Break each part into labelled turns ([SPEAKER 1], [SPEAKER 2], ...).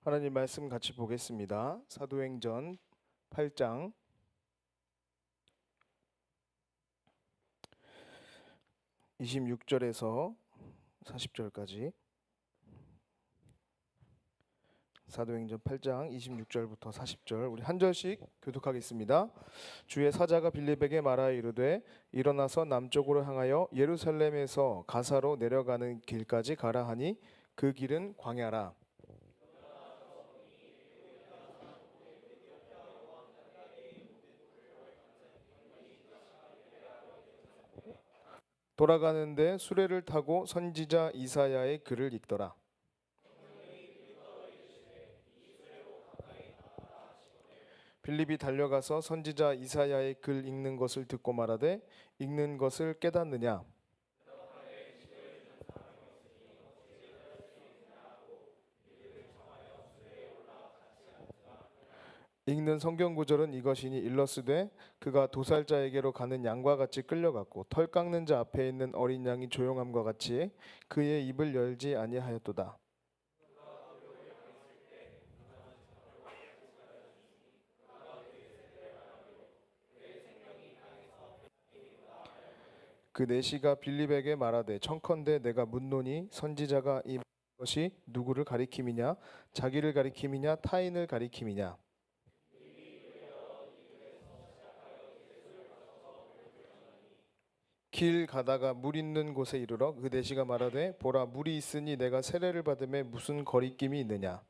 [SPEAKER 1] 하나님 말씀 같이 보겠습니다. 사도행전 8장 26절에서 40절까지. 사도행전 8장 26절부터 40절 우리 한 절씩 교독하겠습니다. 주의 사자가 빌립에게 말하여 이르되 일어나서 남쪽으로 향하여 예루살렘에서 가사로 내려가는 길까지 가라 하니 그 길은 광야라. 돌아가는데 수레를 타고 선지자 이사야의 글을 읽더라. 빌립이 달려가서 선지자 이사야의 글 읽는 것을 듣고 말하되 읽는 것을 깨닫느냐? 읽는 성경 구절은 이것이니 일러스되 그가 도살자에게로 가는 양과 같이 끌려갔고 털 깎는 자 앞에 있는 어린 양이 조용함과 같이 그의 입을 열지 아니하였도다. 그 내시가 빌립에게 말하되 청컨대 내가 묻노니 선지자가 이 것이 누구를 가리킴이냐? 자기를 가리킴이냐? 타인을 가리킴이냐? 길 가다가 물 있는 곳에 이르러 그 내시가 말하되 보라 물이 있으니 내가 세례를 받음에 무슨 거리낌이 있느냐?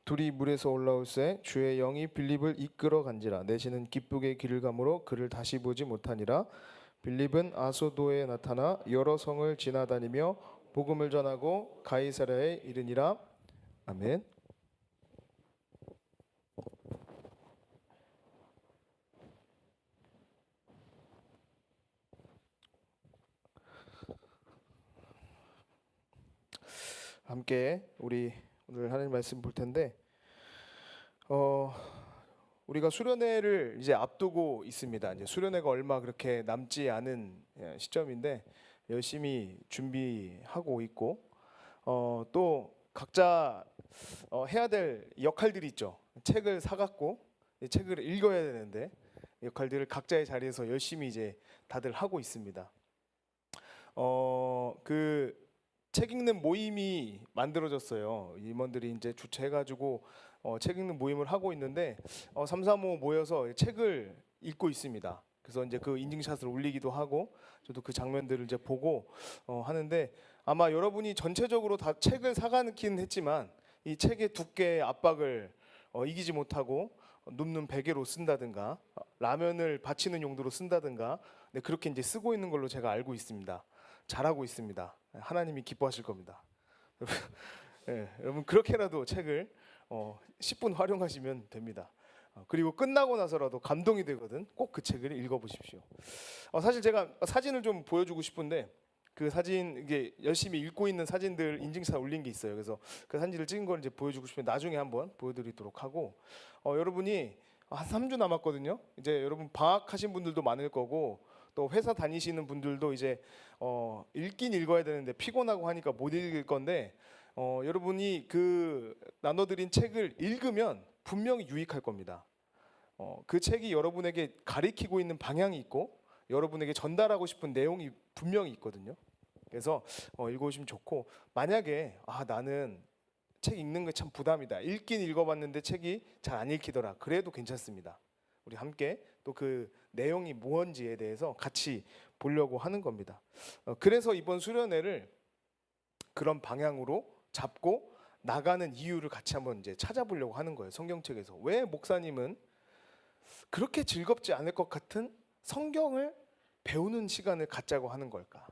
[SPEAKER 1] 둘이 물에서 올라올새 주의 영이 빌립을 이끌어 간지라. 내시는 기쁘게 길을 가므로 그를 다시 보지 못하니라. 빌립은 아소도에 나타나 여러 성을 지나다니며 복음을 전하고 가이사랴에 이르니라. 아멘. 함께 우리 오늘 하나님 말씀 볼 텐데 우리가 수련회를 이제 앞두고 있습니다. 이제 수련회가 얼마 그렇게 남지 않은 시점인데 열심히 준비하고 있고 또 각자 해야 될 역할들이 있죠. 책을 사갖고 책을 읽어야 되는데 역할들을 각자의 자리에서 열심히 이제 다들 하고 있습니다. 그 책 읽는 모임이 만들어졌어요. 임원들이 이제 주최해가지고 책 읽는 모임을 하고 있는데 3, 4, 5 모여서 책을 읽고 있습니다. 그래서 이제 그 인증샷을 올리기도 하고 저도 그 장면들을 이제 보고 하는데 아마 여러분이 전체적으로 다 책을 사가긴 했지만 이 책의 두께의 압박을 이기지 못하고 눕는 베개로 쓴다든가 라면을 받치는 용도로 쓴다든가 그렇게 이제 쓰고 있는 걸로 제가 알고 있습니다. 잘하고 있습니다. 하나님이 기뻐하실 겁니다. 네, 여러분 그렇게라도 책을 10분 활용하시면 됩니다. 그리고 끝나고 나서라도 감동이 되거든. 꼭 그 책을 읽어보십시오. 사실 제가 사진을 좀 보여주고 싶은데 그 사진 이게 열심히 읽고 있는 사진들 인증샷 올린 게 있어요. 그래서 그 사진을 찍은 걸 이제 보여주고 싶은데 나중에 한번 보여드리도록 하고 여러분이 한 3주 남았거든요. 이제 여러분 방학하신 분들도 많을 거고 또 회사 다니시는 분들도 이제 읽긴 읽어야 되는데 피곤하고 하니까 못 읽을 건데 여러분이 그 나눠드린 책을 읽으면 분명히 유익할 겁니다. 그 책이 여러분에게 가리키고 있는 방향이 있고 여러분에게 전달하고 싶은 내용이 분명히 있거든요. 그래서 읽어보시면 좋고 만약에 나는 책 읽는 게 참 부담이다. 읽긴 읽어봤는데 책이 잘 안 읽히더라. 그래도 괜찮습니다. 우리 함께 또 그 내용이 무언지에 대해서 같이 보려고 하는 겁니다. 그래서 이번 수련회를 그런 방향으로 잡고 나가는 이유를 같이 한번 이제 찾아보려고 하는 거예요. 성경책에서 왜 목사님은 그렇게 즐겁지 않을 것 같은 성경을 배우는 시간을 갖자고 하는 걸까?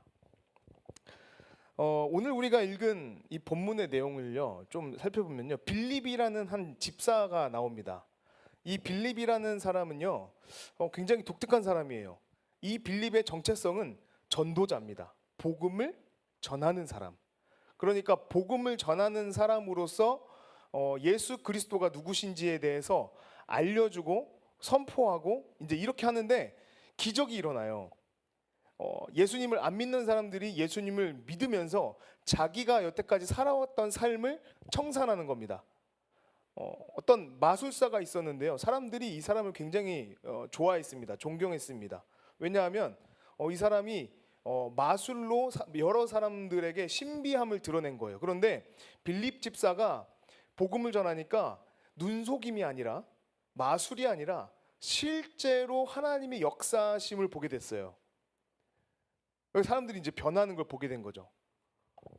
[SPEAKER 1] 오늘 우리가 읽은 이 본문의 내용을요 좀 살펴보면요 빌립이라는 한 집사가 나옵니다. 이 빌립이라는 사람은요 굉장히 독특한 사람이에요. 이 빌립의 정체성은 전도자입니다. 복음을 전하는 사람. 그러니까 복음을 전하는 사람으로서 예수 그리스도가 누구신지에 대해서 알려주고 선포하고 이제 이렇게 하는데 기적이 일어나요. 예수님을 안 믿는 사람들이 예수님을 믿으면서 자기가 여태까지 살아왔던 삶을 청산하는 겁니다. 어떤 마술사가 있었는데요. 사람들이 이 사람을 굉장히 좋아했습니다. 존경했습니다. 왜냐하면 이 사람이 마술로 여러 사람들에게 신비함을 드러낸 거예요. 그런데 빌립 집사가 복음을 전하니까 눈속임이 아니라 마술이 아니라 실제로 하나님의 역사심을 보게 됐어요. 사람들이 이제 변하는 걸 보게 된 거죠.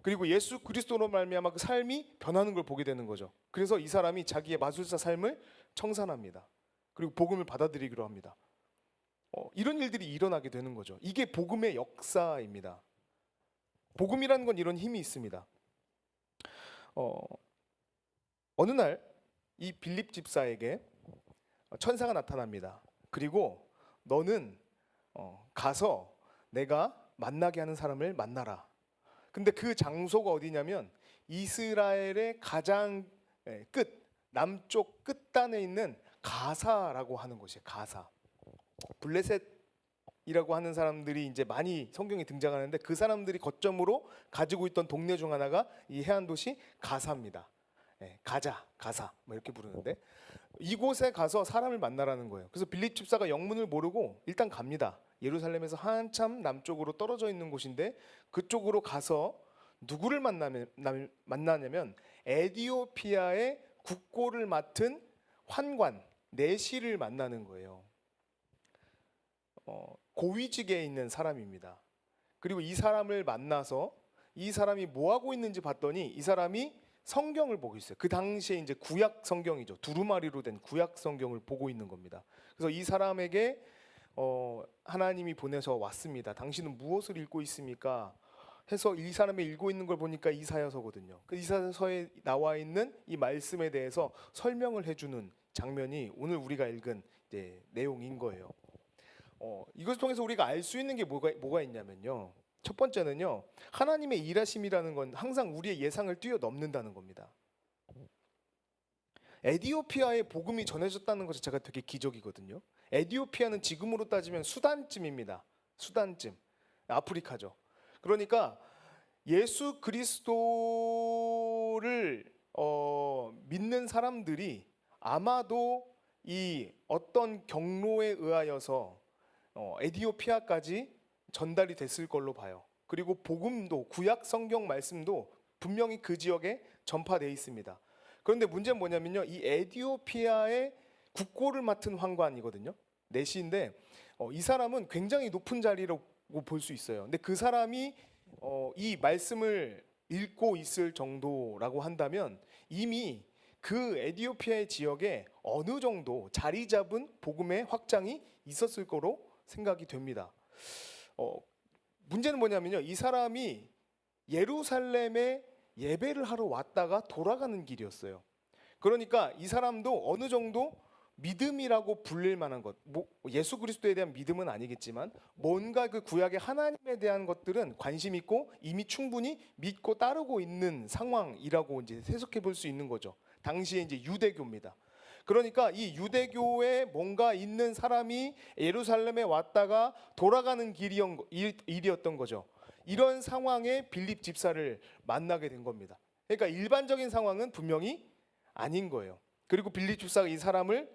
[SPEAKER 1] 그리고 예수 그리스도로 말미암아 그 삶이 변하는 걸 보게 되는 거죠. 그래서 이 사람이 자기의 마술사 삶을 청산합니다. 그리고 복음을 받아들이기로 합니다. 이런 일들이 일어나게 되는 거죠. 이게 복음의 역사입니다. 복음이라는 건 이런 힘이 있습니다. 어느 날 이 빌립 집사에게 천사가 나타납니다. 그리고 너는 가서 내가 만나게 하는 사람을 만나라. 근데 그 장소가 어디냐면 이스라엘의 가장 끝, 남쪽 끝단에 있는 가사라고 하는 곳이에요. 가사. 블레셋이라고 하는 사람들이 이제 많이 성경에 등장하는데 그 사람들이 거점으로 가지고 있던 동네 중 하나가 이 해안 도시 가사입니다. 가사 뭐 이렇게 부르는데 이곳에 가서 사람을 만나라는 거예요. 그래서 빌립 집사가 영문을 모르고 일단 갑니다. 예루살렘에서 한참 남쪽으로 떨어져 있는 곳인데 그쪽으로 가서 누구를 만나냐면 에디오피아의 국고를 맡은 환관 내시를 만나는 거예요. 고위직에 있는 사람입니다. 그리고 이 사람을 만나서 이 사람이 뭐 하고 있는지 봤더니 이 사람이 성경을 보고 있어요. 그 당시에 이제 구약 성경이죠. 두루마리로 된 구약 성경을 보고 있는 겁니다. 그래서 이 사람에게 하나님이 보내서 왔습니다. 당신은 무엇을 읽고 있습니까? 해서 이 사람이 읽고 있는 걸 보니까 이사야서거든요. 그 이사야서에 나와 있는 이 말씀에 대해서 설명을 해주는 장면이 오늘 우리가 읽은 이제 내용인 거예요. 이것을 통해서 우리가 알 수 있는 게 뭐가 있냐면요. 첫 번째는요. 하나님의 일하심이라는 건 항상 우리의 예상을 뛰어넘는다는 겁니다. 에디오피아에 복음이 전해졌다는 것 자체가 되게 기적이거든요. 에디오피아는 지금으로 따지면 수단쯤입니다. 수단쯤. 아프리카죠. 그러니까 예수 그리스도를 믿는 사람들이 아마도 이 어떤 경로에 의하여서 에디오피아까지 전달이 됐을 걸로 봐요. 그리고 복음도 구약 성경 말씀도 분명히 그 지역에 전파되어 있습니다. 그런데 문제는 뭐냐면요. 이 에디오피아의 국고를 맡은 환관이거든요. 내시인데 이 사람은 굉장히 높은 자리라고 볼 수 있어요. 근데 그 사람이 이 말씀을 읽고 있을 정도라고 한다면 이미 그 에디오피아의 지역에 어느 정도 자리 잡은 복음의 확장이 있었을 거로 생각이 됩니다. 문제는 뭐냐면요. 이 사람이 예루살렘에 예배를 하러 왔다가 돌아가는 길이었어요. 그러니까 이 사람도 어느 정도 믿음이라고 불릴 만한 것, 예수 그리스도에 대한 믿음은 아니겠지만 뭔가 그 구약의 하나님에 대한 것들은 관심 있고 이미 충분히 믿고 따르고 있는 상황이라고 이제 해석해 볼 수 있는 거죠. 당시에 이제 유대교입니다. 그러니까 이 유대교에 뭔가 있는 사람이 예루살렘에 왔다가 돌아가는 일이었던 거죠. 이런 상황에 빌립 집사를 만나게 된 겁니다. 그러니까 일반적인 상황은 분명히 아닌 거예요. 그리고 빌립 집사가 이 사람을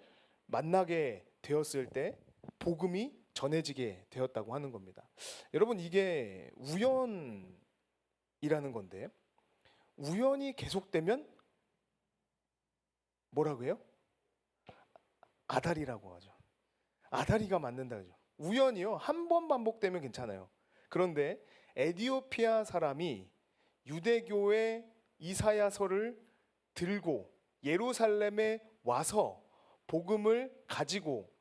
[SPEAKER 1] 만나게 되었을 때 복음이 전해지게 되었다고 하는 겁니다. 여러분 이게 우연이라는 건데 우연이 계속되면 뭐라고 해요? 아다리라고 하죠. 아다리가 맞는다 그죠. 우연이요. 한 번 반복되면 괜찮아요. 그런데 에디오피아 사람이 유대교의 이사야서를 들고 예루살렘에 와서 복음을 가지고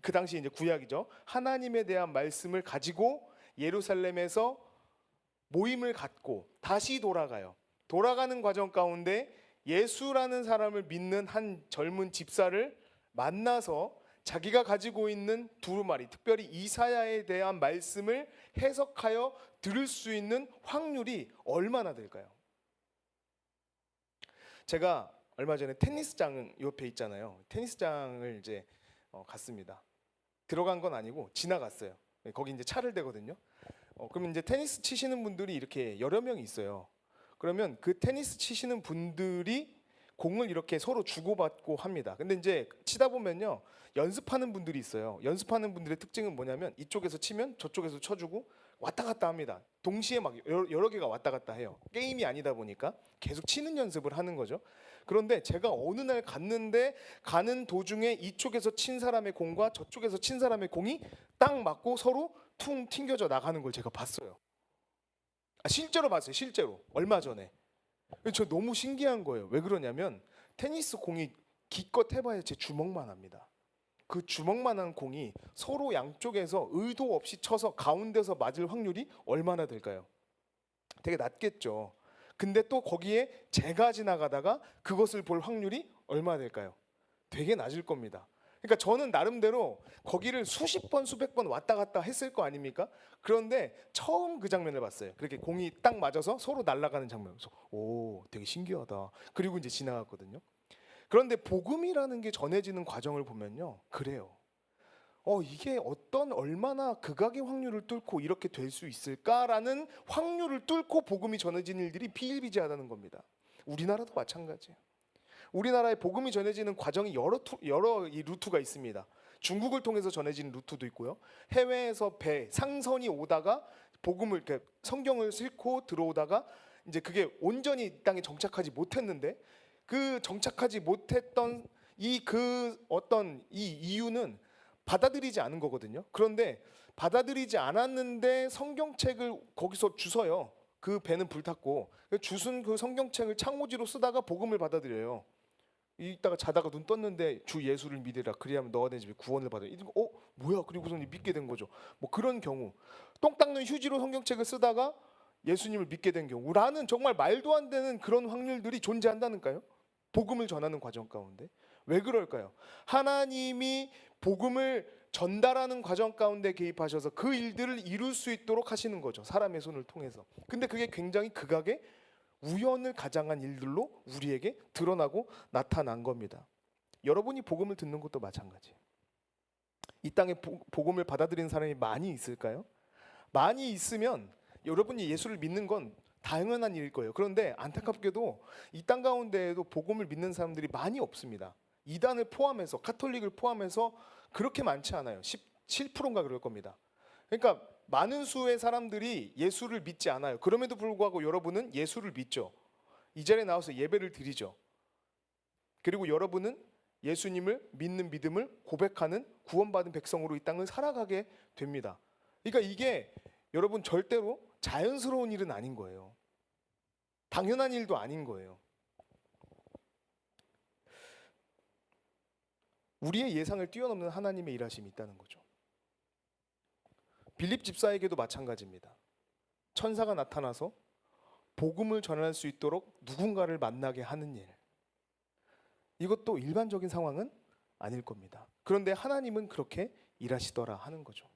[SPEAKER 1] 그 당시 이제 구약이죠. 하나님에 대한 말씀을 가지고 예루살렘에서 모임을 갖고 다시 돌아가요. 돌아가는 과정 가운데 예수라는 사람을 믿는 한 젊은 집사를 만나서 자기가 가지고 있는 두루마리, 특별히 이사야에 대한 말씀을 해석하여 들을 수 있는 확률이 얼마나 될까요? 제가 얼마 전에 테니스장 옆에 있잖아요. 테니스장을 이제 갔습니다. 들어간 건 아니고 지나갔어요. 거기 이제 차를 대거든요. 그러면 이제 테니스 치시는 분들이 이렇게 여러 명이 있어요. 그러면 그 테니스 치시는 분들이 공을 이렇게 서로 주고받고 합니다. 근데 이제 치다 보면요, 연습하는 분들이 있어요. 연습하는 분들의 특징은 뭐냐면 이쪽에서 치면 저쪽에서 쳐주고 왔다 갔다 합니다. 동시에 막 여러 개가 왔다 갔다 해요. 게임이 아니다 보니까 계속 치는 연습을 하는 거죠. 그런데 제가 어느 날 갔는데 가는 도중에 이쪽에서 친 사람의 공과 저쪽에서 친 사람의 공이 딱 맞고 서로 퉁 튕겨져 나가는 걸 제가 봤어요. 실제로 봤어요. 실제로 얼마 전에. 저 너무 신기한 거예요. 왜 그러냐면 테니스 공이 기껏 해봐야 제 주먹만 합니다. 그 주먹만한 공이 서로 양쪽에서 의도 없이 쳐서 가운데서 맞을 확률이 얼마나 될까요? 되게 낮겠죠. 근데 또 거기에 제가 지나가다가 그것을 볼 확률이 얼마나 될까요? 되게 낮을 겁니다. 그러니까 저는 나름대로 거기를 수십 번 수백 번 왔다 갔다 했을 거 아닙니까? 그런데 처음 그 장면을 봤어요. 그렇게 공이 딱 맞아서 서로 날아가는 장면. 그래서 오, 되게 신기하다. 그리고 이제 지나갔거든요. 그런데 복음이라는 게 전해지는 과정을 보면요, 그래요. 이게 얼마나 극악의 확률을 뚫고 이렇게 될 수 있을까라는 확률을 뚫고 복음이 전해지는 일들이 비일비재하다는 겁니다. 우리나라도 마찬가지예요. 우리나라에 복음이 전해지는 과정이 여러 이 루트가 있습니다. 중국을 통해서 전해지는 루트도 있고요. 해외에서 상선이 오다가 복음을 이렇게 성경을 싣고 들어오다가 이제 그게 온전히 이 땅에 정착하지 못했는데 그 정착하지 못했던 이 이유는 받아들이지 않은 거거든요. 그런데 받아들이지 않았는데 성경책을 거기서 주서요. 그 배는 불탔고 주순 그 성경책을 창호지로 쓰다가 복음을 받아들여요. 이따가 자다가 눈 떴는데 주 예수를 믿으라 그리하면 너와 내 집에 구원을 받아. 뭐야? 그리고선 믿게 된 거죠. 뭐 그런 경우. 똥 닦는 휴지로 성경책을 쓰다가 예수님을 믿게 된 경우라는 정말 말도 안 되는 그런 확률들이 존재한다니까요. 복음을 전하는 과정 가운데. 왜 그럴까요? 하나님이 복음을 전달하는 과정 가운데 개입하셔서 그 일들을 이룰 수 있도록 하시는 거죠. 사람의 손을 통해서. 근데 그게 굉장히 극악의 우연을 가장한 일들로 우리에게 드러나고 나타난 겁니다. 여러분이 복음을 듣는 것도 마찬가지예요. 이 땅에 복음을 받아들이는 사람이 많이 있을까요? 많이 있으면 여러분이 예수를 믿는 건 당연한 일일 거예요. 그런데 안타깝게도 이 땅 가운데에도 복음을 믿는 사람들이 많이 없습니다. 이단을 포함해서 카톨릭을 포함해서 그렇게 많지 않아요. 17%인가 그럴 겁니다. 그러니까 많은 수의 사람들이 예수를 믿지 않아요. 그럼에도 불구하고 여러분은 예수를 믿죠. 이 자리에 나와서 예배를 드리죠. 그리고 여러분은 예수님을 믿는 믿음을 고백하는 구원받은 백성으로 이 땅을 살아가게 됩니다. 그러니까 이게 여러분 절대로 자연스러운 일은 아닌 거예요. 당연한 일도 아닌 거예요. 우리의 예상을 뛰어넘는 하나님의 일하심이 있다는 거죠. 빌립 집사에게도 마찬가지입니다. 천사가 나타나서 복음을 전할 수 있도록 누군가를 만나게 하는 일. 이것도 일반적인 상황은 아닐 겁니다. 그런데 하나님은 그렇게 일하시더라 하는 거죠.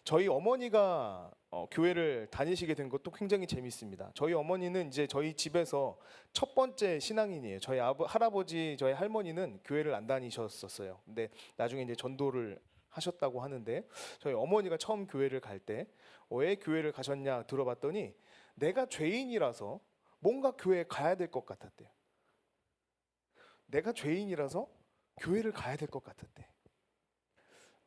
[SPEAKER 1] 저희 어머니가 교회를 다니시게 된 것도 굉장히 재밌습니다. 저희 어머니는 이제 저희 집에서 첫 번째 신앙인이에요. 저희 할아버지, 저희 할머니는 교회를 안 다니셨었어요. 근데 나중에 이제 전도를 하셨다고 하는데 저희 어머니가 처음 교회를 갈 때 왜 교회를 가셨냐 들어봤더니 내가 죄인이라서 뭔가 교회에 가야 될 것 같았대요. 내가 죄인이라서 교회를 가야 될 것 같았대.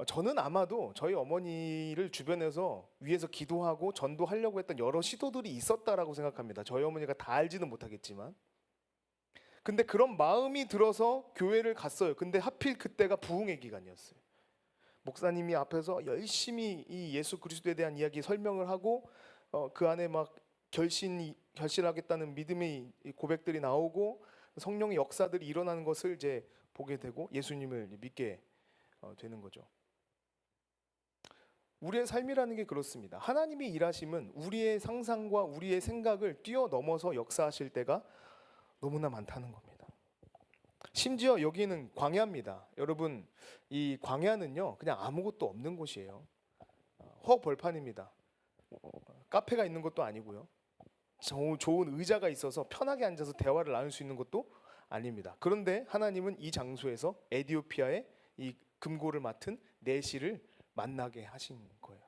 [SPEAKER 1] 저는 아마도 저희 어머니를 주변에서 위에서 기도하고 전도하려고 했던 여러 시도들이 있었다라고 생각합니다. 저희 어머니가 다 알지는 못하겠지만. 근데 그런 마음이 들어서 교회를 갔어요. 근데 하필 그때가 부흥의 기간이었어요. 목사님이 앞에서 열심히 이 예수 그리스도에 대한 이야기 설명을 하고 그 안에 막 결실하겠다는 믿음의 고백들이 나오고 성령의 역사들이 일어나는 것을 이제 보게 되고 예수님을 믿게 되는 거죠. 우리의 삶이라는 게 그렇습니다. 하나님의 일하심은 우리의 상상과 우리의 생각을 뛰어넘어서 역사하실 때가 너무나 많다는 겁니다. 심지어 여기는 광야입니다. 여러분, 이 광야는요 그냥 아무것도 없는 곳이에요. 허벌판입니다. 카페가 있는 것도 아니고요. 좋은 의자가 있어서 편하게 앉아서 대화를 나눌 수 있는 것도 아닙니다. 그런데 하나님은 이 장소에서 에디오피아의 이 금고를 맡은 내시를 만나게 하신 거예요.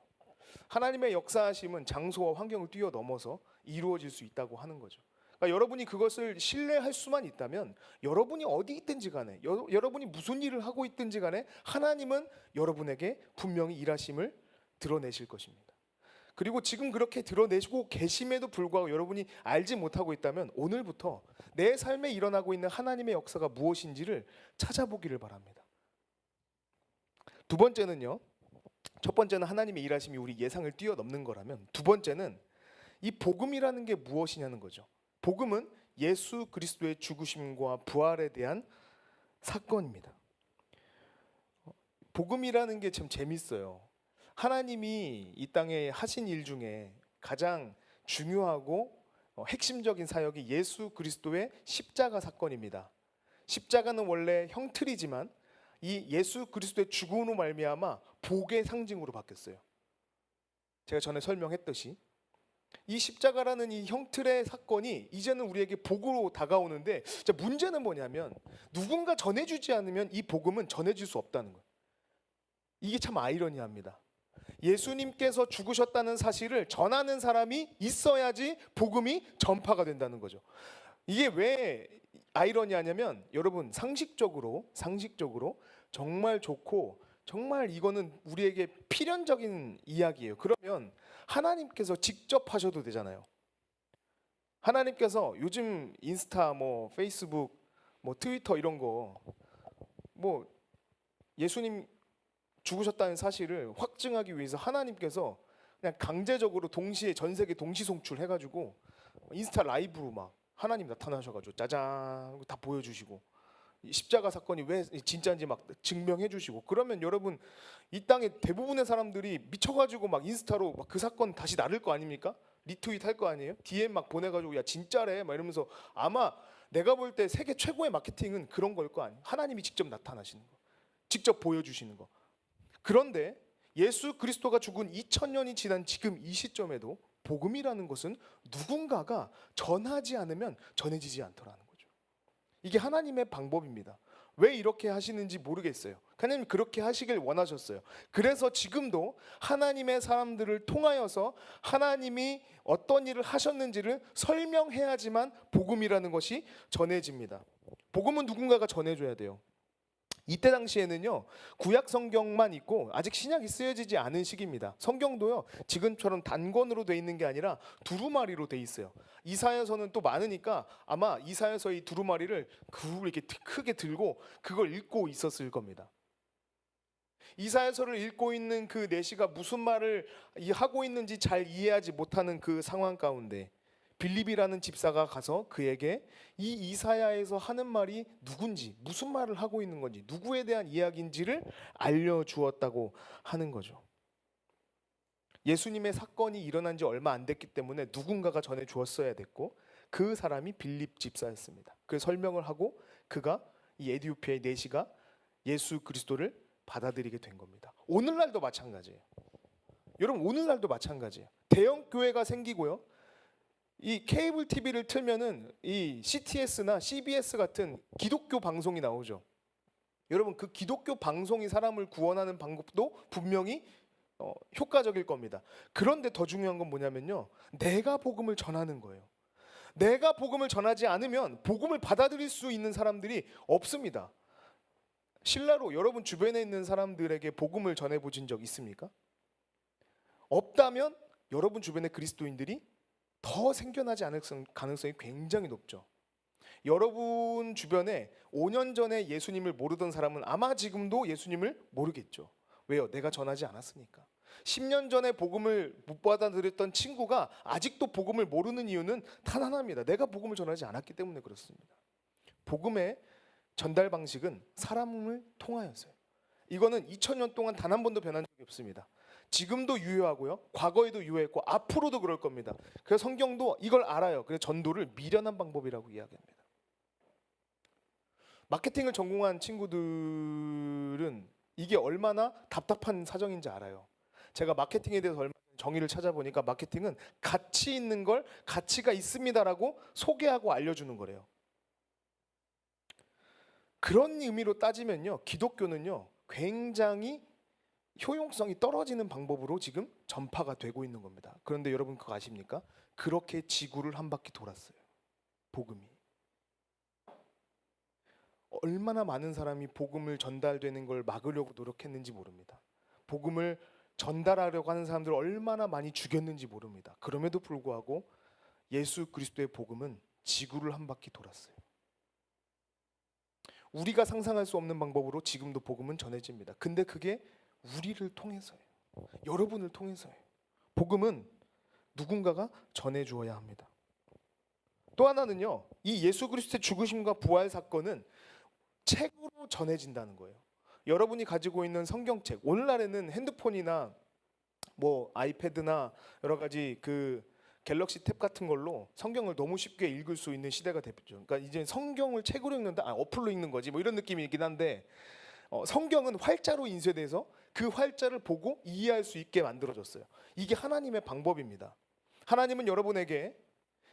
[SPEAKER 1] 하나님의 역사하심은 장소와 환경을 뛰어넘어서 이루어질 수 있다고 하는 거죠. 그러니까 여러분이 그것을 신뢰할 수만 있다면 여러분이 어디 있든지 간에 여러분이 무슨 일을 하고 있든지 간에 하나님은 여러분에게 분명히 일하심을 드러내실 것입니다. 그리고 지금 그렇게 드러내시고 계심에도 불구하고 여러분이 알지 못하고 있다면 오늘부터 내 삶에 일어나고 있는 하나님의 역사가 무엇인지를 찾아보기를 바랍니다. 두 번째는요. 첫 번째는 하나님의 일하심이 우리 예상을 뛰어넘는 거라면, 두 번째는 이 복음이라는 게 무엇이냐는 거죠. 복음은 예수 그리스도의 죽으심과 부활에 대한 사건입니다. 복음이라는 게 참 재밌어요. 하나님이 이 땅에 하신 일 중에 가장 중요하고 핵심적인 사역이 예수 그리스도의 십자가 사건입니다. 십자가는 원래 형틀이지만 이 예수 그리스도의 죽음으로 말미암아 복의 상징으로 바뀌었어요. 제가 전에 설명했듯이 이 십자가라는 이 형틀의 사건이 이제는 우리에게 복으로 다가오는데, 문제는 뭐냐면 누군가 전해주지 않으면 이 복음은 전해질 수 없다는 거예요. 이게 참 아이러니합니다. 예수님께서 죽으셨다는 사실을 전하는 사람이 있어야지 복음이 전파가 된다는 거죠. 이게 왜 아이러니하냐면, 여러분 상식적으로 정말 좋고 정말 이거는 우리에게 필연적인 이야기예요. 그러면 하나님께서 직접 하셔도 되잖아요. 하나님께서 요즘 인스타, 페이스북, 트위터 이런 거 예수님 죽으셨다는 사실을 확증하기 위해서 하나님께서 그냥 강제적으로 동시에 전 세계 동시 송출해가지고 인스타 라이브로 막 하나님 나타나셔가지고 짜잔 다 보여주시고 십자가 사건이 왜 진짜인지 막 증명해 주시고, 그러면 여러분 이 땅의 대부분의 사람들이 미쳐가지고 막 인스타로 막 그 사건 다시 나를 거 아닙니까? 리트윗 할 거 아니에요? DM 막 보내가지고 야 진짜래 막 이러면서, 아마 내가 볼 때 세계 최고의 마케팅은 그런 걸 거 아니에요? 하나님이 직접 나타나시는 거, 직접 보여주시는 거. 그런데 예수 그리스도가 죽은 2000년이 지난 지금 이 시점에도 복음이라는 것은 누군가가 전하지 않으면 전해지지 않더라는 거죠. 이게 하나님의 방법입니다. 왜 이렇게 하시는지 모르겠어요. 하나님 그렇게 하시길 원하셨어요. 그래서 지금도 하나님의 사람들을 통하여서 하나님이 어떤 일을 하셨는지를 설명해야지만 복음이라는 것이 전해집니다. 복음은 누군가가 전해줘야 돼요. 이때 당시에는요, 구약 성경만 있고 아직 신약이 쓰여지지 않은 시기입니다. 성경도요 지금처럼 단권으로 돼 있는 게 아니라 두루마리로 돼 있어요. 이사야서는 또 많으니까 아마 이사야서 이 두루마리를 이렇게 크게 들고 그걸 읽고 있었을 겁니다. 이사야서를 읽고 있는 그 내시가 무슨 말을 하고 있는지 잘 이해하지 못하는 그 상황 가운데 빌립이라는 집사가 가서 그에게 이 이사야에서 하는 말이 누군지, 무슨 말을 하고 있는 건지, 누구에 대한 이야기인지를 알려주었다고 하는 거죠. 예수님의 사건이 일어난 지 얼마 안 됐기 때문에 누군가가 전해주었어야 됐고, 그 사람이 빌립 집사였습니다. 그 설명을 하고 그가 이 에디오피아의 내시가 예수 그리스도를 받아들이게 된 겁니다. 오늘날도 마찬가지예요. 여러분 오늘날도 마찬가지예요. 대형 교회가 생기고요, 이 케이블 TV를 틀면은 이 CTS나 CBS 같은 기독교 방송이 나오죠. 여러분 그 기독교 방송이 사람을 구원하는 방법도 분명히 효과적일 겁니다. 그런데 더 중요한 건 뭐냐면요, 내가 복음을 전하는 거예요. 내가 복음을 전하지 않으면 복음을 받아들일 수 있는 사람들이 없습니다. 실례로 여러분 주변에 있는 사람들에게 복음을 전해보신 적 있습니까? 없다면 여러분 주변의 그리스도인들이 더 생겨나지 않을 가능성이 굉장히 높죠. 여러분 주변에 5년 전에 예수님을 모르던 사람은 아마 지금도 예수님을 모르겠죠. 왜요? 내가 전하지 않았으니까. 10년 전에 복음을 못 받아들였던 친구가 아직도 복음을 모르는 이유는 단 하나입니다. 내가 복음을 전하지 않았기 때문에 그렇습니다. 복음의 전달 방식은 사람을 통하여서요. 이거는 2000년 동안 단 한 번도 변한 적이 없습니다. 지금도 유효하고요, 과거에도 유효했고 앞으로도 그럴 겁니다. 그래서 성경도 이걸 알아요. 그래서 전도를 미련한 방법이라고 이야기합니다. 마케팅을 전공한 친구들은 이게 얼마나 답답한 사정인지 알아요. 제가 마케팅에 대해서 얼마 전에 정의를 찾아보니까 마케팅은 가치 있는 걸 가치가 있습니다라고 소개하고 알려주는 거래요. 그런 의미로 따지면요, 기독교는요 굉장히 효용성이 떨어지는 방법으로 지금 전파가 되고 있는 겁니다. 그런데 여러분 그거 아십니까? 그렇게 지구를 한 바퀴 돌았어요. 복음이. 얼마나 많은 사람이 복음을 전달되는 걸 막으려고 노력했는지 모릅니다. 복음을 전달하려고 하는 사람들을 얼마나 많이 죽였는지 모릅니다. 그럼에도 불구하고 예수 그리스도의 복음은 지구를 한 바퀴 돌았어요. 우리가 상상할 수 없는 방법으로 지금도 복음은 전해집니다. 근데 그게 우리를 통해서예요. 여러분을 통해서예요. 복음은 누군가가 전해주어야 합니다. 또 하나는요, 이 예수 그리스도의 죽으심과 부활 사건은 책으로 전해진다는 거예요. 여러분이 가지고 있는 성경책, 오늘날에는 핸드폰이나 뭐 아이패드나 여러 가지 그 갤럭시 탭 같은 걸로 성경을 너무 쉽게 읽을 수 있는 시대가 됐죠. 그러니까 이제 성경을 책으로 읽는다, 어플로 읽는 거지, 뭐 이런 느낌이긴 한데, 성경은 활자로 인쇄돼서 그 활자를 보고 이해할 수 있게 만들어졌어요. 이게 하나님의 방법입니다. 하나님은 여러분에게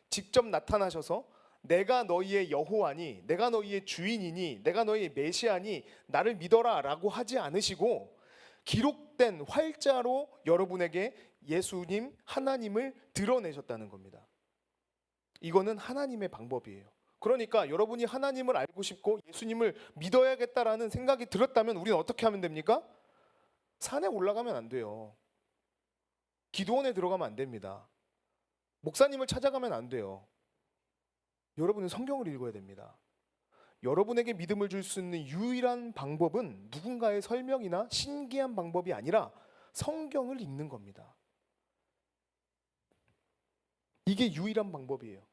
[SPEAKER 1] 직접 나타나셔서 내가 너희의 여호와니, 내가 너희의 주인이니, 내가 너희의 메시아니, 나를 믿어라라고 하지 않으시고 기록된 활자로 여러분에게 예수님, 하나님을 드러내셨다는 겁니다. 이거는 하나님의 방법이에요. 그러니까 여러분이 하나님을 알고 싶고 예수님을 믿어야겠다라는 생각이 들었다면 우리는 어떻게 하면 됩니까? 산에 올라가면 안 돼요. 기도원에 들어가면 안 됩니다. 목사님을 찾아가면 안 돼요. 여러분은 성경을 읽어야 됩니다. 여러분에게 믿음을 줄 수 있는 유일한 방법은 누군가의 설명이나 신기한 방법이 아니라 성경을 읽는 겁니다. 이게 유일한 방법이에요.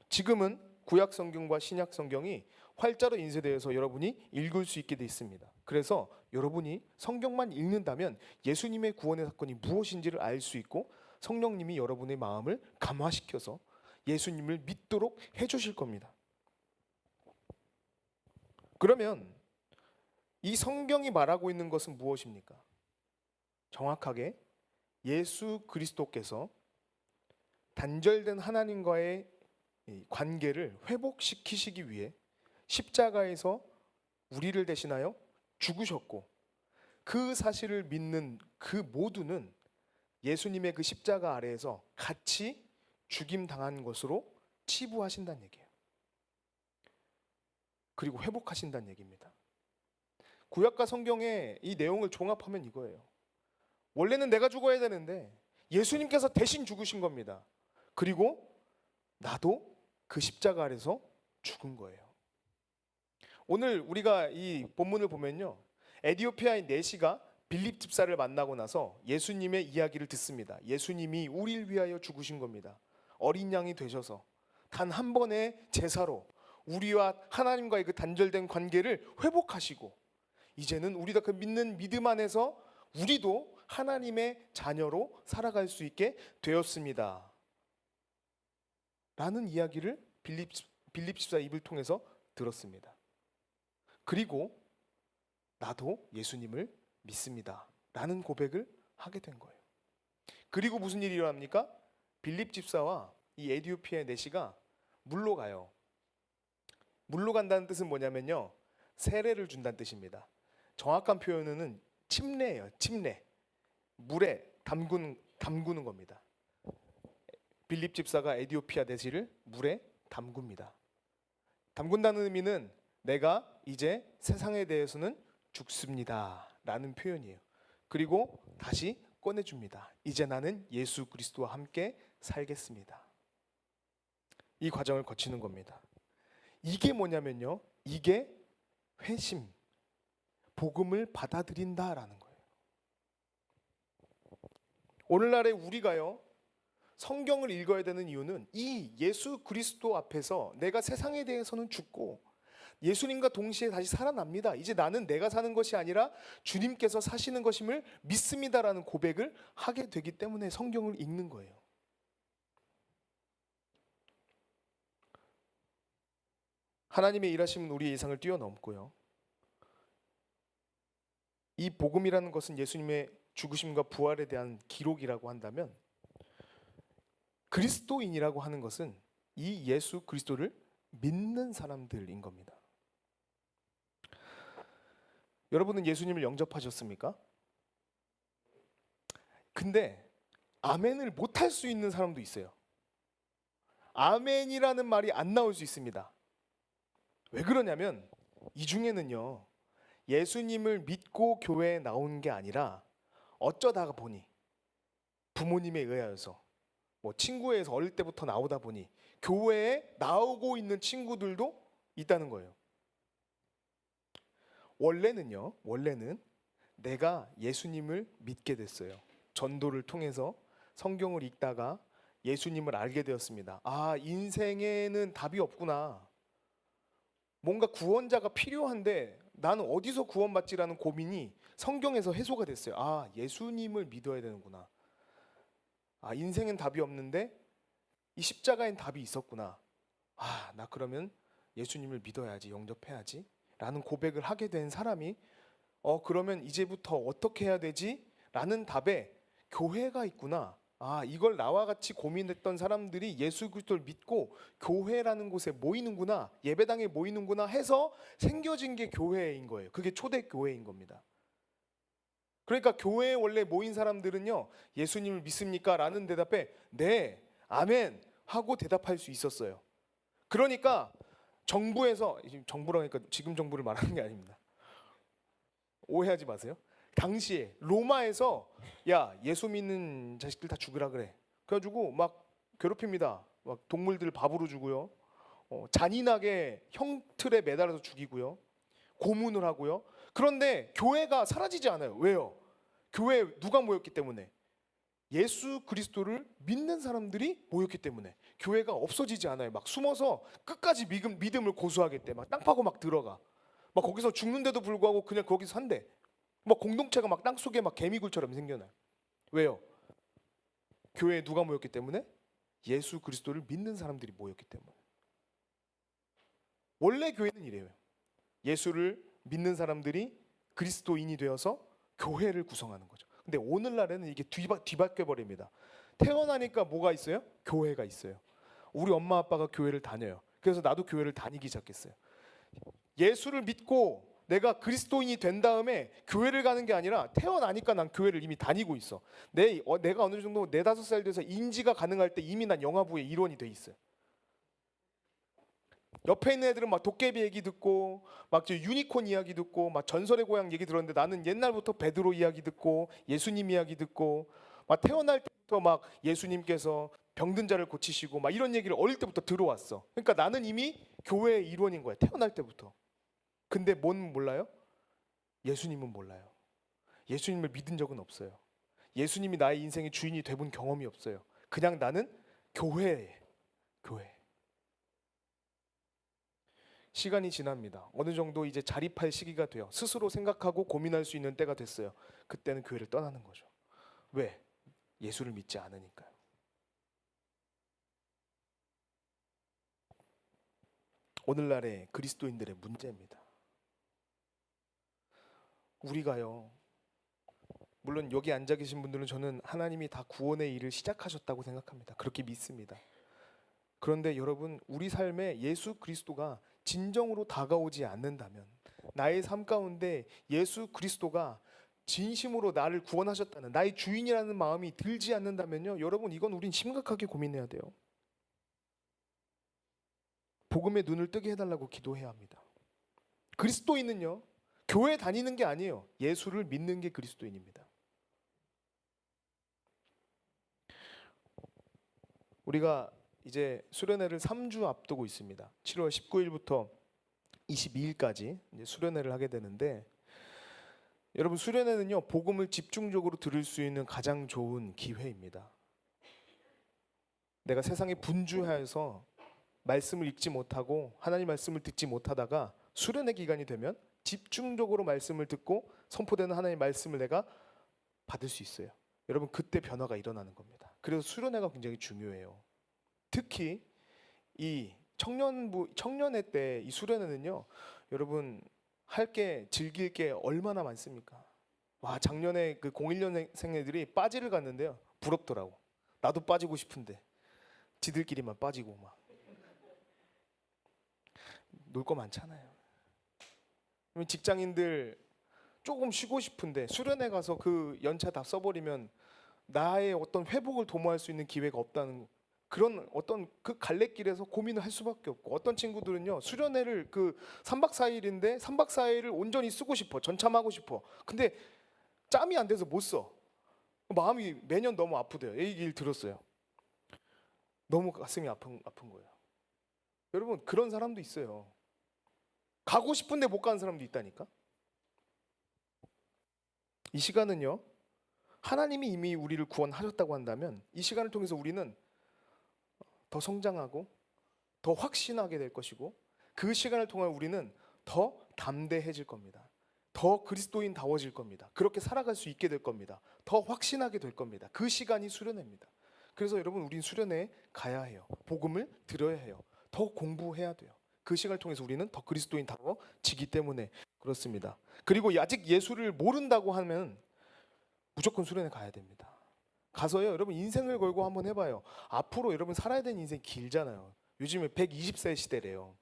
[SPEAKER 1] 지금은 구약 성경과 신약 성경이 활자로 인쇄되어서 여러분이 읽을 수 있게 돼 있습니다. 그래서 여러분이 성경만 읽는다면 예수님의 구원의 사건이 무엇인지를 알 수 있고 성령님이 여러분의 마음을 감화시켜서 예수님을 믿도록 해주실 겁니다. 그러면 이 성경이 말하고 있는 것은 무엇입니까? 정확하게 예수 그리스도께서 단절된 하나님과의 관계를 회복시키시기 위해 십자가에서 우리를 대신하여 죽으셨고 그 사실을 믿는 그 모두는 예수님의 그 십자가 아래에서 같이 죽임 당한 것으로 치부하신다는 얘기예요. 그리고 회복하신다는 얘기입니다. 구약과 성경의 이 내용을 종합하면 이거예요. 원래는 내가 죽어야 되는데 예수님께서 대신 죽으신 겁니다. 그리고 나도 그 십자가 아래서 죽은 거예요. 오늘 우리가 이 본문을 보면요, 에디오피아인 네시가 빌립 집사를 만나고 나서 예수님의 이야기를 듣습니다. 예수님이 우리를 위하여 죽으신 겁니다. 어린 양이 되셔서 단 한 번의 제사로 우리와 하나님과의 그 단절된 관계를 회복하시고 이제는 우리가 그 믿는 믿음 안에서 우리도 하나님의 자녀로 살아갈 수 있게 되었습니다. 라는 이야기를 빌립 집사 입을 통해서 들었습니다. 그리고 나도 예수님을 믿습니다. 라는 고백을 하게 된 거예요. 그리고 무슨 일이 일어납니까? 빌립 집사와 이 에디오피아의 네시가 물로 가요. 물로 간다는 뜻은 뭐냐면요, 세례를 준다는 뜻입니다. 정확한 표현은 침례예요. 침례. 물에 담그는 겁니다. 빌립 집사가 에디오피아 네시를 물에 담굽니다. 담근다는 의미는 내가 이제 세상에 대해서는 죽습니다 라는 표현이에요. 그리고 다시 꺼내줍니다. 이제 나는 예수 그리스도와 함께 살겠습니다. 이 과정을 거치는 겁니다. 이게 뭐냐면요, 이게 회심, 복음을 받아들인다라는 거예요. 오늘날에 우리가요, 성경을 읽어야 되는 이유는 이 예수 그리스도 앞에서 내가 세상에 대해서는 죽고 예수님과 동시에 다시 살아납니다. 이제 나는 내가 사는 것이 아니라 주님께서 사시는 것임을 믿습니다라는 고백을 하게 되기 때문에 성경을 읽는 거예요. 하나님의 일하심은 우리의 예상을 뛰어넘고요. 이 복음이라는 것은 예수님의 죽으심과 부활에 대한 기록이라고 한다면 그리스도인이라고 하는 것은 이 예수 그리스도를 믿는 사람들인 겁니다. 여러분은 예수님을 영접하셨습니까? 근데 아멘을 못할 수 있는 사람도 있어요. 아멘이라는 말이 안 나올 수 있습니다. 왜 그러냐면 이 중에는요, 예수님을 믿고 교회에 나온 게 아니라 어쩌다가 보니 부모님에 의하여서 뭐 친구에서 어릴 때부터 나오다 보니 교회에 나오고 있는 친구들도 있다는 거예요. 원래는 내가 예수님을 믿게 됐어요. 전도를 통해서 성경을 읽다가 예수님을 알게 되었습니다. 아, 인생에는 답이 없구나. 뭔가 구원자가 필요한데 나는 어디서 구원받지라는 고민이 성경에서 해소가 됐어요. 아, 예수님을 믿어야 되는구나. 아, 인생엔 답이 없는데 이 십자가엔 답이 있었구나. 아, 나 그러면 예수님을 믿어야지, 영접해야지 라는 고백을 하게 된 사람이 그러면 이제부터 어떻게 해야 되지? 라는 답에 교회가 있구나. 아, 이걸 나와 같이 고민했던 사람들이 예수 그리스도를 믿고 교회라는 곳에 모이는구나, 예배당에 모이는구나 해서 생겨진 게 교회인 거예요. 그게 초대 교회인 겁니다. 그러니까 교회에 원래 모인 사람들은요, 예수님을 믿습니까? 라는 대답에 네, 아멘 하고 대답할 수 있었어요. 그러니까 정부에서, 정부라니까 지금 정부를 말하는 게 아닙니다. 오해하지 마세요. 당시에 로마에서 야, 예수 믿는 자식들 다 죽으라 그래. 그래가지고 막 괴롭힙니다. 막 동물들 밥으로 주고요. 잔인하게 형틀에 매달아서 죽이고요. 고문을 하고요. 그런데 교회가 사라지지 않아요. 왜요? 교회에 누가 모였기 때문에? 예수 그리스도를 믿는 사람들이 모였기 때문에 교회가 없어지지 않아요. 막 숨어서 끝까지 믿음을 고수하겠대. 막 땅 파고 막 들어가. 막 거기서 죽는데도 불구하고 그냥 거기서 산대. 막 공동체가 막 땅속에 막 개미굴처럼 생겨나요. 왜요? 교회에 누가 모였기 때문에? 예수 그리스도를 믿는 사람들이 모였기 때문에. 원래 교회는 이래요. 예수를 믿는 사람들이 그리스도인이 되어서 교회를 구성하는 거죠. 근데 오늘날에는 이게 뒤바뀌어 버립니다. 태어나니까 뭐가 있어요? 교회가 있어요. 우리 엄마 아빠가 교회를 다녀요. 그래서 나도 교회를 다니기 시작했어요. 예수를 믿고 내가 그리스도인이 된 다음에 교회를 가는 게 아니라 태어나니까 난 교회를 이미 다니고 있어. 내가 어느 정도 4-5살 돼서 인지가 가능할 때 이미 난 영화부의 일원이 돼 있어요. 옆에 있는 애들은 막 도깨비 얘기 듣고 막 유니콘 이야기 듣고 막 전설의 고향 얘기 들었는데 나는 옛날부터 베드로 이야기 듣고 예수님 이야기 듣고 막 태어날 때부터 막 예수님께서 병든 자를 고치시고 막 이런 얘기를 어릴 때부터 들어왔어. 그러니까 나는 이미 교회의 일원인 거야. 태어날 때부터. 근데 뭔 몰라요? 예수님은 몰라요. 예수님을 믿은 적은 없어요. 예수님이 나의 인생의 주인이 돼본 경험이 없어요. 그냥 나는 교회. 시간이 지납니다. 어느 정도 이제 자립할 시기가 돼요. 스스로 생각하고 고민할 수 있는 때가 됐어요. 그때는 교회를 떠나는 거죠. 왜? 예수를 믿지 않으니까요. 오늘날의 그리스도인들의 문제입니다. 우리가요, 물론 여기 앉아 계신 분들은 저는 하나님이 다 구원의 일을 시작하셨다고 생각합니다. 그렇게 믿습니다. 그런데 여러분, 우리 삶에 예수 그리스도가 진정으로 다가오지 않는다면, 나의 삶 가운데 예수 그리스도가 진심으로 나를 구원하셨다는, 나의 주인이라는 마음이 들지 않는다면요, 여러분, 이건 우린 심각하게 고민해야 돼요. 복음의 눈을 뜨게 해달라고 기도해야 합니다. 그리스도인은요, 교회 다니는 게 아니에요. 예수를 믿는 게 그리스도인입니다. 우리가 이제 수련회를 3주 앞두고 있습니다. 7월 19일부터 22일까지 이제 수련회를 하게 되는데, 여러분, 수련회는요, 복음을 집중적으로 들을 수 있는 가장 좋은 기회입니다. 내가 세상에 분주해서 말씀을 읽지 못하고 하나님 말씀을 듣지 못하다가 수련회 기간이 되면 집중적으로 말씀을 듣고 선포되는 하나님의 말씀을 내가 받을 수 있어요. 여러분, 그때 변화가 일어나는 겁니다. 그래서 수련회가 굉장히 중요해요. 특히 이 청년회 때 이 수련회는요, 여러분, 할 게 즐길 게 얼마나 많습니까? 와, 작년에 그 01년생 애들이 빠지를 갔는데요, 부럽더라고. 나도 빠지고 싶은데 지들끼리만 빠지고 막 놀 거 많잖아요. 직장인들 조금 쉬고 싶은데 수련회 가서 그 연차 다 써버리면 나의 어떤 회복을 도모할 수 있는 기회가 없다는 그런 어떤 그 갈래길에서 고민을 할 수밖에 없고, 어떤 친구들은요 수련회를 그 3박 4일인데 3박 4일을 온전히 쓰고 싶어, 전참하고 싶어. 근데 짬이 안 돼서 못 써. 마음이 매년 너무 아프대요. 이 얘기를 들었어요. 너무 가슴이 아픈 거예요. 여러분, 그런 사람도 있어요. 가고 싶은데 못 가는 사람도 있다니까. 이 시간은요, 하나님이 이미 우리를 구원하셨다고 한다면 이 시간을 통해서 우리는 더 성장하고 더 확신하게 될 것이고, 그 시간을 통해 우리는 더 담대해질 겁니다. 더 그리스도인다워질 겁니다. 그렇게 살아갈 수 있게 될 겁니다. 더 확신하게 될 겁니다. 그 시간이 수련회입니다. 그래서 여러분, 우린 수련회에 가야 해요. 복음을 들어야 해요. 더 공부해야 돼요. 그 시간을 통해서 우리는 더 그리스도인다워지기 때문에 그렇습니다. 그리고 아직 예수를 모른다고 하면 무조건 수련회 가야 됩니다. 가서요, 여러분 인생을 걸고 한번 해봐요. 앞으로 여러분 살아야 되는 인생이 길잖아요. 요즘에 120세 시대래요.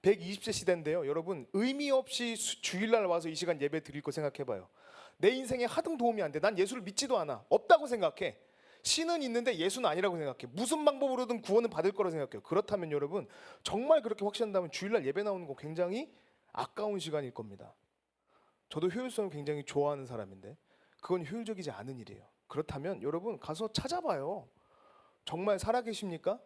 [SPEAKER 1] 120세 시대인데요, 여러분 의미 없이 주일날 와서 이 시간 예배 드릴 거 생각해봐요. 내 인생에 하등 도움이 안 돼. 난 예수를 믿지도 않아. 없다고 생각해. 신은 있는데 예수는 아니라고 생각해. 무슨 방법으로든 구원은 받을 거라 생각해요. 그렇다면 여러분, 정말 그렇게 확신한다면 주일날 예배 나오는 거 굉장히 아까운 시간일 겁니다. 저도 효율성을 굉장히 좋아하는 사람인데 그건 효율적이지 않은 일이에요. 그렇다면 여러분 가서 찾아봐요. 정말 살아계십니까?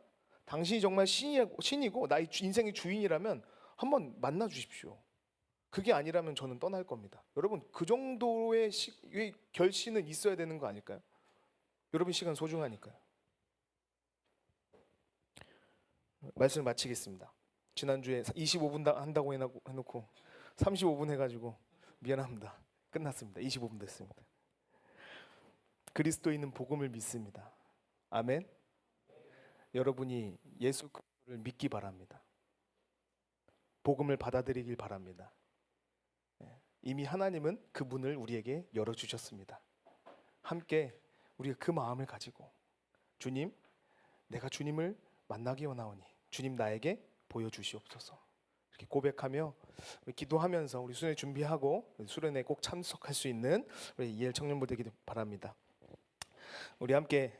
[SPEAKER 1] 당신이 정말 신이고 나의 인생의 주인이라면 한번 만나 주십시오. 그게 아니라면 저는 떠날 겁니다. 여러분, 그 정도의 결심은 있어야 되는 거 아닐까요? 여러분 시간 소중하니까요. 말씀을 마치겠습니다. 지난주에 25분 한다고 해놓고 35분 해가지고 미안합니다. 끝났습니다. 25분 됐습니다. 그리스도인은 복음을 믿습니다. 아멘. 여러분이 예수 그리스도를 믿기 바랍니다. 복음을 받아들이길 바랍니다. 이미 하나님은 그 문을 우리에게 열어주셨습니다. 함께 우리가 그 마음을 가지고 주님, 내가 주님을 만나기 원하오니 주님 나에게 보여주시옵소서, 이렇게 고백하며 기도하면서 우리 수련회 준비하고 수련회에 꼭 참석할 수 있는 우리 EL 청년부 되기를 바랍니다. 우리 함께